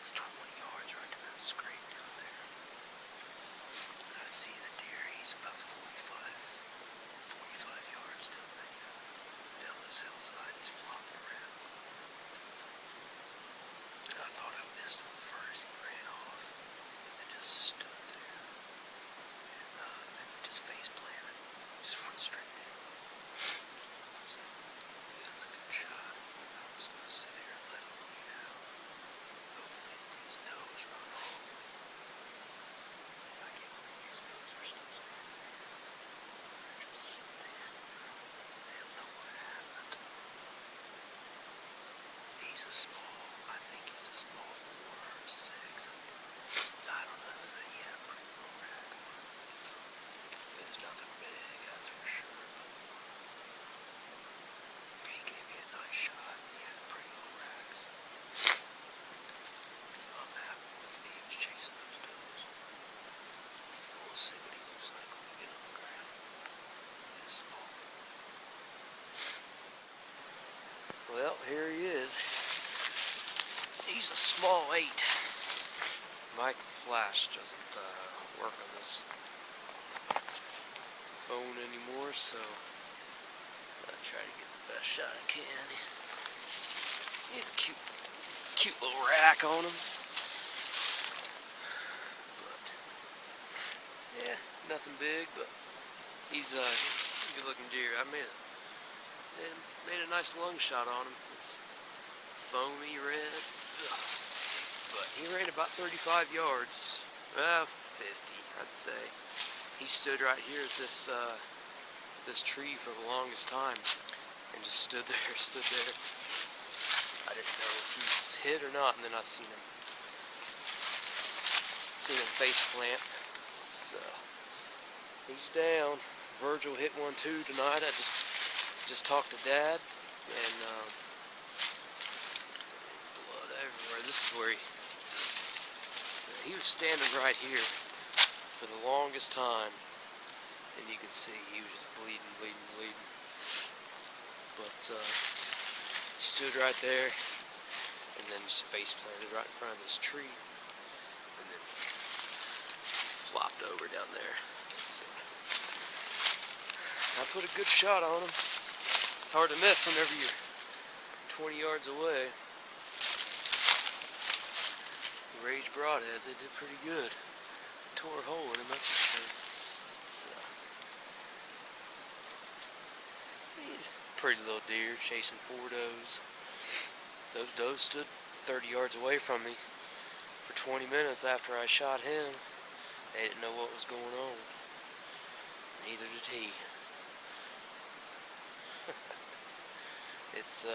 It's 20 yards right to that scrape down there. And I see the deer. He's about 45 yards down this hillside. He's flopping around. And I thought I missed him at first. He ran off and then just stood there. And then he just face planted. Just went straight down. So it was a good shot. I'm just going to sit here and let him bleed out. Hopefully these does run off. I can't believe these does are still standing there. They're just standing there. They don't know what happened. He's a small, I think he's a small 4 or 6. I don't know. He had a pretty low rack on him. It was nothing big, that's for sure. But he gave me a nice shot. He had pretty low racks. I'm happy with me. He was chasing those does. We'll see what he looks like when we get on the ground. He's small. Well, here he is. He's a small 8. My flash doesn't work on this phone anymore, so I'll try to get the best shot I can. He's a cute little rack on him. But yeah, nothing big, but he's a good looking deer. I made a nice lung shot on him. It's foamy red. But he ran about 35 yards, 50, I'd say. He stood right here at this tree for the longest time, and just stood there. I didn't know if he was hit or not, and then I seen him face plant. So he's down. Virgil hit one too tonight. I just talked to Dad, and blood everywhere. This is where he was standing right here for the longest time, and you can see he was just bleeding. But he stood right there, and then just face planted right in front of this tree, and then flopped over down there. So I put a good shot on him. It's hard to miss whenever you're 20 yards away. Rage broadheads, they did pretty good. Tore a hole in him, that's for sure. So he's a pretty little deer chasing 4 does. Those does stood 30 yards away from me for 20 minutes after I shot him. They didn't know what was going on. Neither did he. It's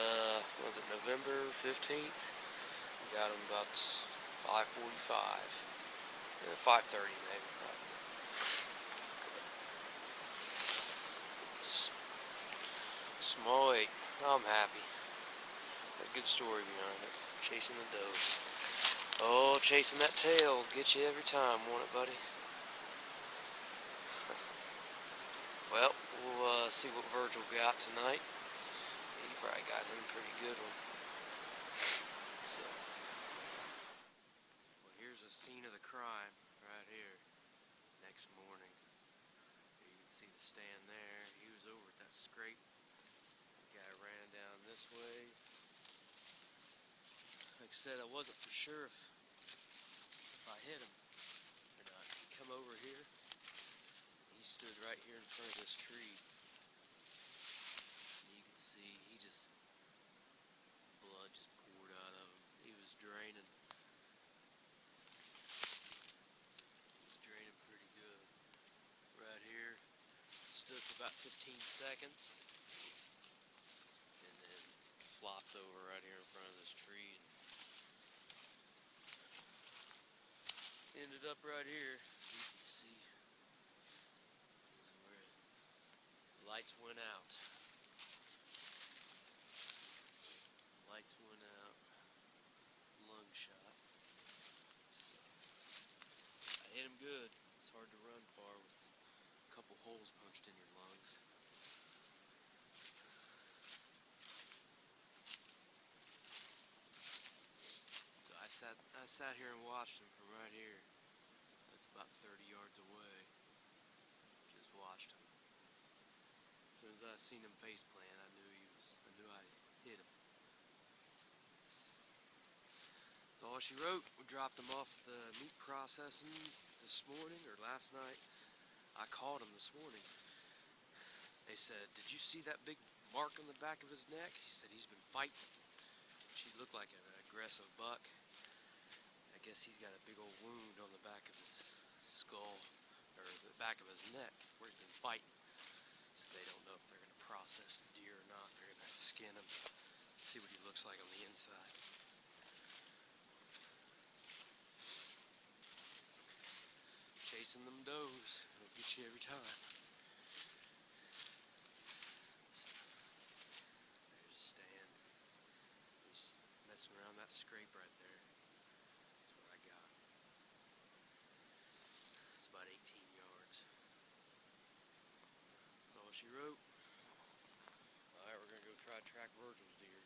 was it November 15th? We got him about 5:45, 5:30 maybe, probably. Small 8. I'm happy. Got a good story behind it. Chasing the does. Oh, chasing that tail will get you every time, won't it, buddy? Well, we'll see what Virgil got tonight. He probably got him a pretty good one. So. Here's a scene of the crime right here. Next morning, you can see the stand there. He was over at that scrape. The guy ran down this way. Like I said, I wasn't for sure if I hit him or not. He come over here. He stood right here in front of this tree. And you can see blood just poured out of him. He was draining. Pretty good. Right here, stood for about 15 seconds, and then flopped over right here in front of this tree, and ended up right here. You can see this is where the lights went out. Lights went out. Lung shot. So I hit him good. It's hard to run far with a couple holes punched in your lungs. So I sat sat here and watched him from right here. That's about 30 yards away. Just watched him. As soon as I seen him face plant, I knew I hit him. That's all she wrote. We dropped him off the meat processing this morning, or last night. I called him this morning. They said, "Did you see that big mark on the back of his neck?" He said he's been fighting. She looked like an aggressive buck. I guess he's got a big old wound on the back of his skull, or the back of his neck, where he's been fighting. So they don't know if they're going to process the deer or not. They're going to have to skin him, see what he looks like on the inside. Chasing them does. It'll get you every time. There's Stan. He's messing around that scrape right there. That's what I got. It's about 18 yards. That's all she wrote. Alright, we're going to go try to track Virgil's deer.